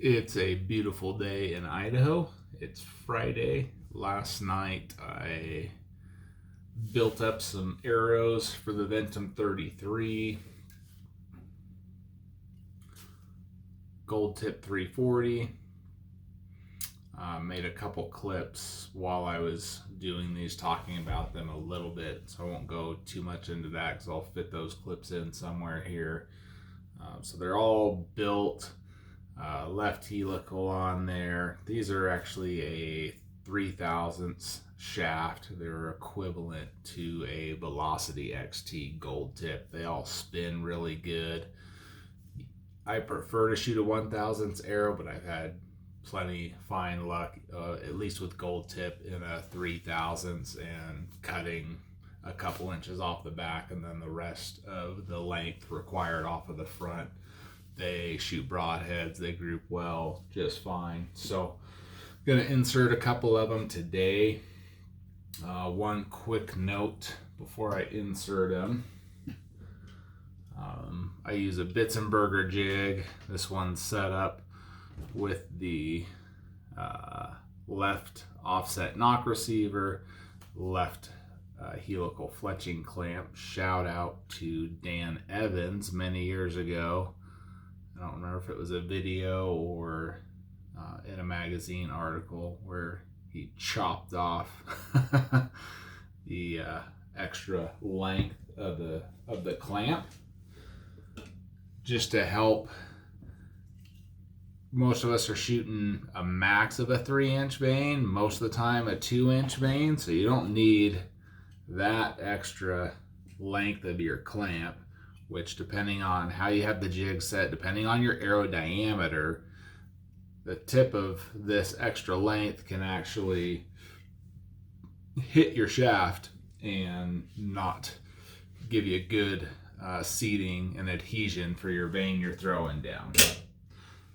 It's a beautiful day in Idaho. It's Friday. Last night I built up some arrows for the Ventum 33, gold tip 340. Made a couple clips while I was doing these, talking about them a little bit, so I won't go too much into that because I'll fit those clips in somewhere here. So they're all built. Left helical on there. These are actually a 3/1000 shaft. They're equivalent to a Velocity XT gold tip. They all spin really good. I prefer to shoot a 1/1000 arrow, but I've had plenty fine luck, at least with gold tip in a 3/1000 and cutting a couple inches off the back and then the rest of the length required off of the front. They shoot broadheads, they group well, just fine. So I'm gonna insert a couple of them today. One quick note before I insert them. I use a Bitzenberger jig. This one's set up with the left offset knock receiver, left helical fletching clamp. Shout out to Dan Evans many years ago. I don't remember if it was a video or in a magazine article where he chopped off the extra length of the clamp just to help. Most of us are shooting a max of a 3-inch vein, most of the time a 2-inch vein, so you don't need that extra length of your clamp, which, depending on how you have the jig set, depending on your arrow diameter, the tip of this extra length can actually hit your shaft and not give you good seating and adhesion for your vein you're throwing down.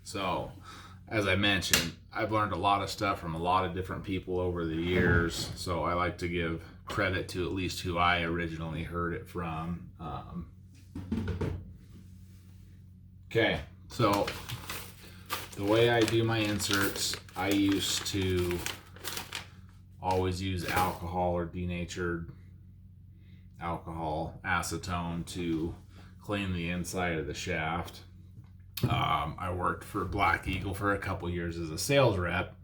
So, as I mentioned, I've learned a lot of stuff from a lot of different people over the years, so I like to give credit to at least who I originally heard it from. Okay, so the way I do my inserts, I used to always use alcohol or denatured alcohol, acetone, to clean the inside of the shaft. I worked for Black Eagle for a couple years as a sales rep,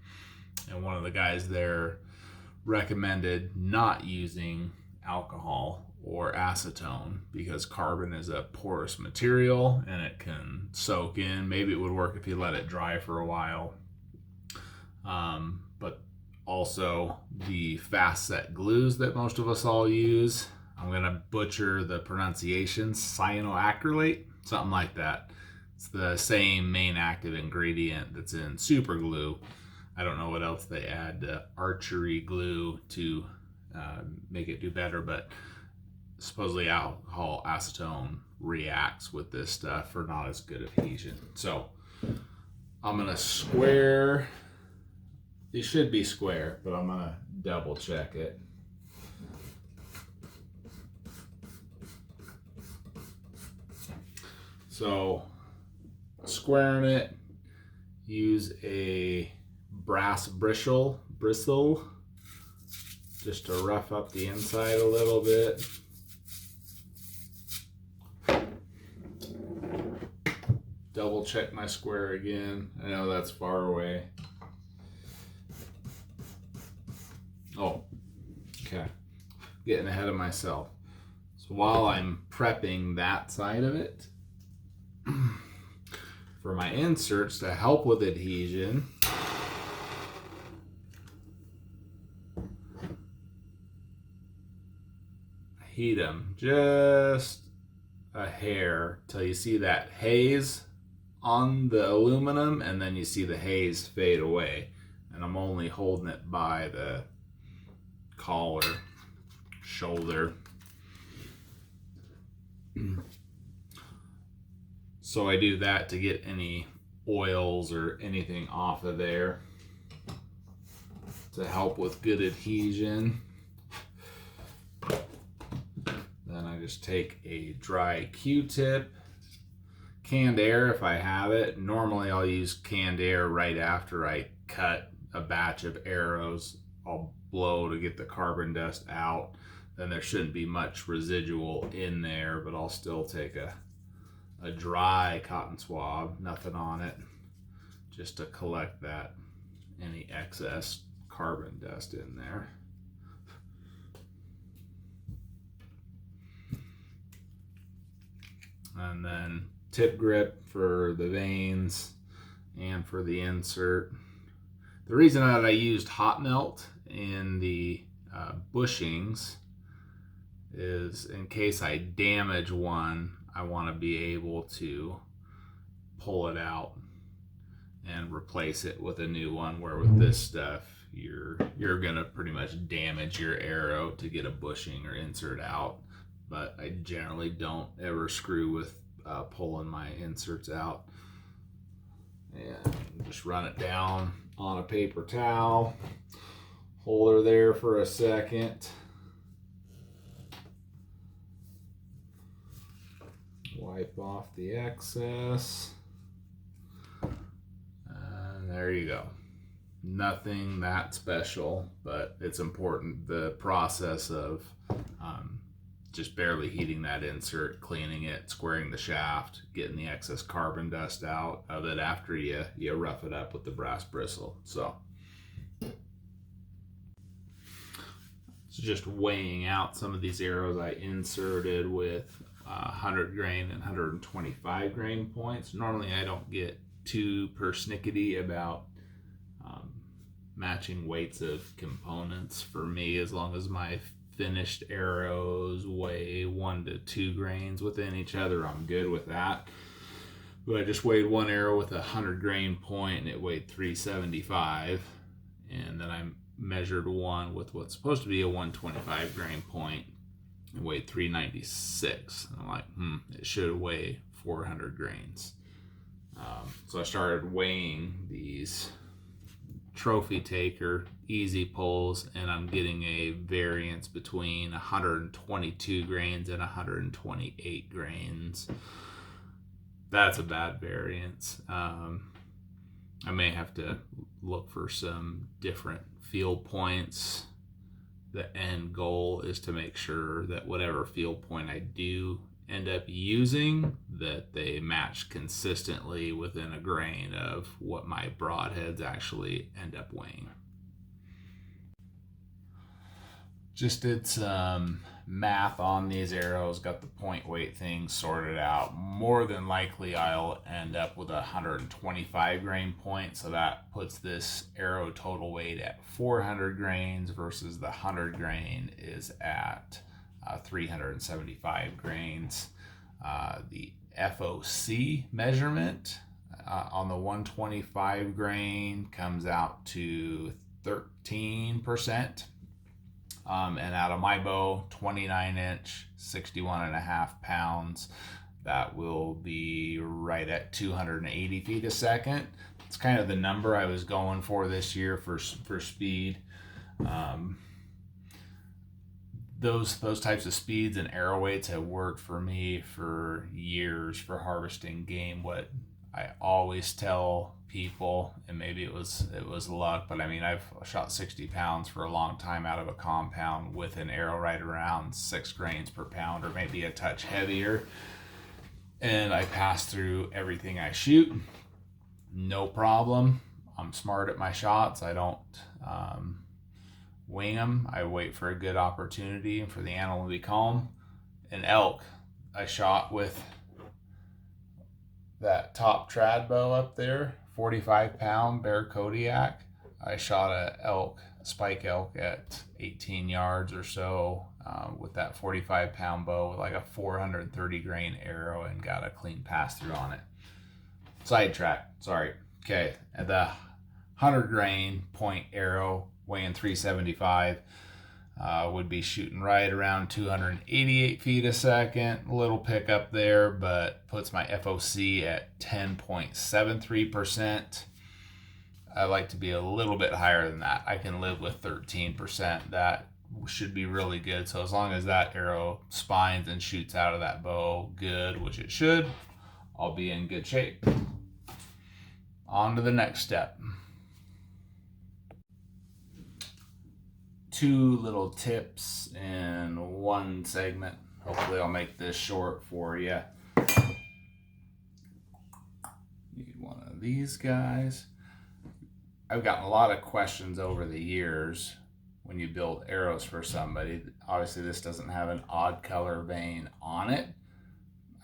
and one of the guys there recommended not using alcohol or acetone because carbon is a porous material and it can soak in. Maybe it would work if you let it dry for a while. But also the fast set glues that most of us all use, I'm gonna butcher the pronunciation, cyanoacrylate, something like that. It's the same main active ingredient that's in super glue. I don't know what else they add to archery glue to make it do better, but supposedly alcohol acetone reacts with this stuff for not as good adhesion. So I'm gonna square. These should be square, but I'm gonna double check it. So squaring it, use a brass bristle just to rough up the inside a little bit. Double check my square again. I know that's far away. Oh, okay. Getting ahead of myself. So while I'm prepping that side of it, for my inserts to help with adhesion, heat them just a hair till you see that haze on the aluminum, and then you see the haze fade away. And I'm only holding it by the collar, shoulder. So I do that to get any oils or anything off of there to help with good adhesion. Then I just take a dry Q-tip, canned air if I have it. Normally I'll use canned air right after I cut a batch of arrows. I'll blow to get the carbon dust out. Then there shouldn't be much residual in there, but I'll still take a dry cotton swab, nothing on it, just to collect that any excess carbon dust in there. And then tip grip for the vanes and for the insert. The reason that I used hot melt in the bushings is in case I damage one, I want to be able to pull it out and replace it with a new one, where with this stuff you're gonna pretty much damage your arrow to get a bushing or insert out. But I generally don't ever screw with pulling my inserts out. And just run it down on a paper towel, hold her there for a second, wipe off the excess, and there you go. Nothing that special, but it's important, the process of just barely heating that insert, cleaning it, squaring the shaft, getting the excess carbon dust out of it after you rough it up with the brass bristle. So it's just weighing out some of these arrows I inserted with 100 grain and 125 grain points. Normally I don't get too persnickety about matching weights of components. For me, as long as my finished arrows weigh 1 to 2 grains within each other, I'm good with that. But I just weighed one arrow with a 100 grain point and it weighed 375, and then I measured one with what's supposed to be a 125 grain point and weighed 396, and I'm like, it should weigh 400 grains. So I started weighing these trophy taker easy pulls, and I'm getting a variance between 122 grains and 128 grains. That's a bad variance. I may have to look for some different field points. The end goal is to make sure that whatever field point I do end up using, that they match consistently within a grain of what my broadheads actually end up weighing. Just did some math on these arrows, got the point weight thing sorted out. More than likely I'll end up with a 125 grain point, so that puts this arrow total weight at 400 grains versus the 100 grain is at 375 grains. The FOC measurement on the 125 grain comes out to 13%. And out of my bow, 29 inch, 61.5 pounds, that will be right at 280 feet a second. It's kind of the number I was going for this year for speed. Those types of speeds and arrow weights have worked for me for years for harvesting game. What I always tell people, and maybe it was luck, but I mean, I've shot 60 pounds for a long time out of a compound with an arrow right around 6 grains per pound, or maybe a touch heavier, and I pass through everything I shoot, no problem. I'm smart at my shots. I don't wing them. I wait for a good opportunity and for the animal to be calm. An elk I shot with that top trad bow up there, 45 pound Bear Kodiak. I shot a spike elk at 18 yards or so with that 45 pound bow with like a 430 grain arrow, and got a clean pass through on it. Sidetrack, sorry. Okay, at the 100 grain point arrow weighing 375, would be shooting right around 288 feet a second. A little pickup there, but puts my FOC at 10.73%. I like to be a little bit higher than that. I can live with 13%. That should be really good. So as long as that arrow spines and shoots out of that bow good, which it should, I'll be in good shape. On to the next step. 2 little tips in one segment. Hopefully I'll make this short for you. Need one of these guys. I've gotten a lot of questions over the years when you build arrows for somebody. Obviously this doesn't have an odd color vein on it.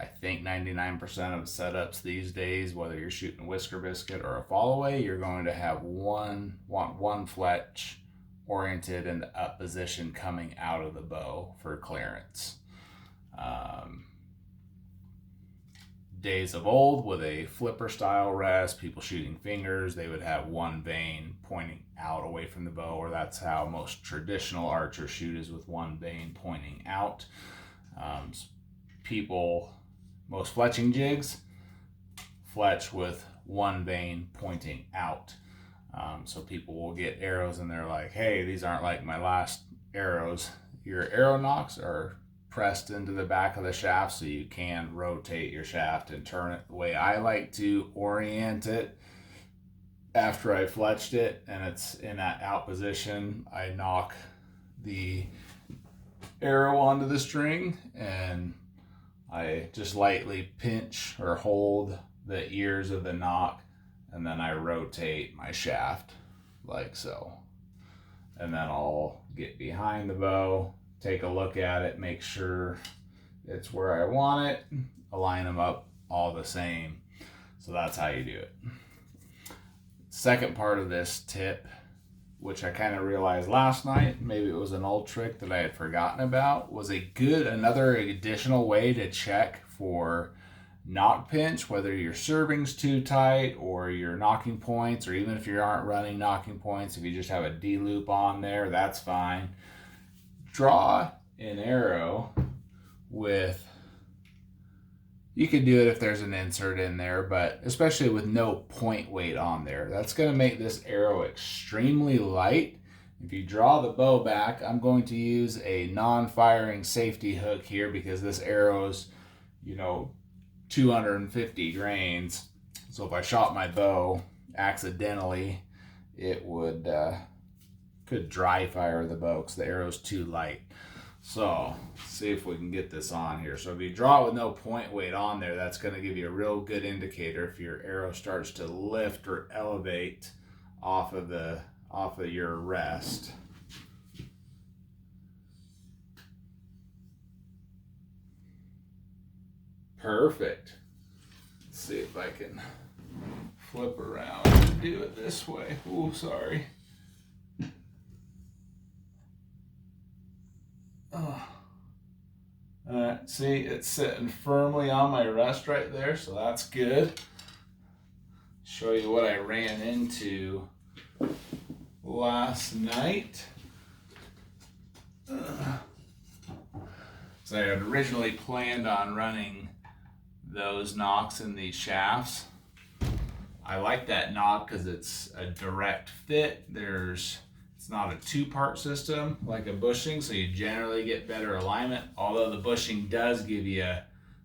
I think 99% of setups these days, whether you're shooting whisker biscuit or a fall away, you're going to have want one fletch oriented in the up position coming out of the bow for clearance. Days of old with a flipper style rest, people shooting fingers, they would have one vein pointing out away from the bow, or that's how most traditional archers shoot, is with one vein pointing out. Most fletching jigs fletch with one vein pointing out. So people will get arrows and they're like, hey, these aren't like my last arrows. Your arrow nocks are pressed into the back of the shaft so you can rotate your shaft and turn it the way I like to orient it. After I fletched it and it's in that out position, I knock the arrow onto the string and I just lightly pinch or hold the ears of the nock, and then I rotate my shaft like so. And then I'll get behind the bow, take a look at it, make sure it's where I want it, align them up all the same. So that's how you do it. Second part of this tip, which I kind of realized last night, maybe it was an old trick that I had forgotten about, was another additional way to check for nock pinch, whether your serving's too tight or your knocking points, or even if you aren't running knocking points, if you just have a D loop on there, that's fine. Draw an arrow with, you could do it if there's an insert in there, but especially with no point weight on there, that's going to make this arrow extremely light. If you draw the bow back, I'm going to use a non-firing safety hook here because this arrow's, 250 grains. So if I shot my bow accidentally, it could dry fire the bow because the arrow's too light. So let's see if we can get this on here. So if you draw it with no point weight on there, that's going to give you a real good indicator if your arrow starts to lift or elevate off of your rest. Perfect. Let's see if I can flip around and do it this way. Oh, sorry. See, it's sitting firmly on my rest right there, so that's good. Show you what I ran into last night. So I had originally planned on running those nocks in these shafts. I like that nock because it's a direct fit. It's not a 2-part system like a bushing, so you generally get better alignment, although the bushing does give you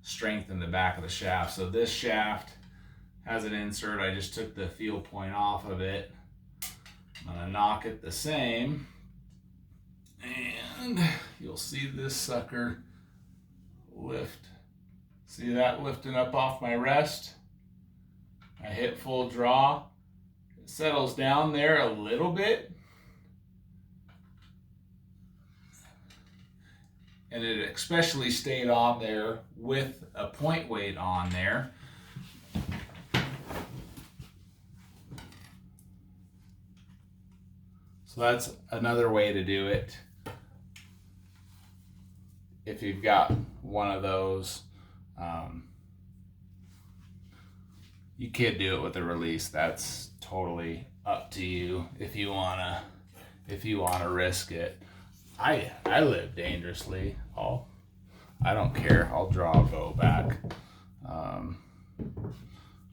strength in the back of the shaft. So this shaft has an insert. I just took the feel point off of it. I'm gonna knock it the same, and you'll see this sucker lift. See that lifting up off my rest? I hit full draw. It settles down there a little bit. And it especially stayed on there with a point weight on there. So that's another way to do it. If you've got one of those, you could do it with a release. That's totally up to you if you wanna risk it. I live dangerously. I don't care. I'll draw a bow back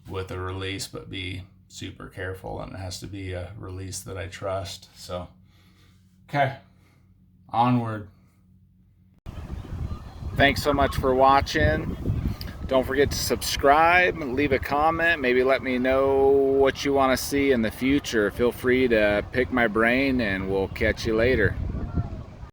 with a release, but be super careful, and it has to be a release that I trust. So, okay, onward. Thanks so much for watching. Don't forget to subscribe, leave a comment, maybe let me know what you want to see in the future. Feel free to pick my brain, and we'll catch you later.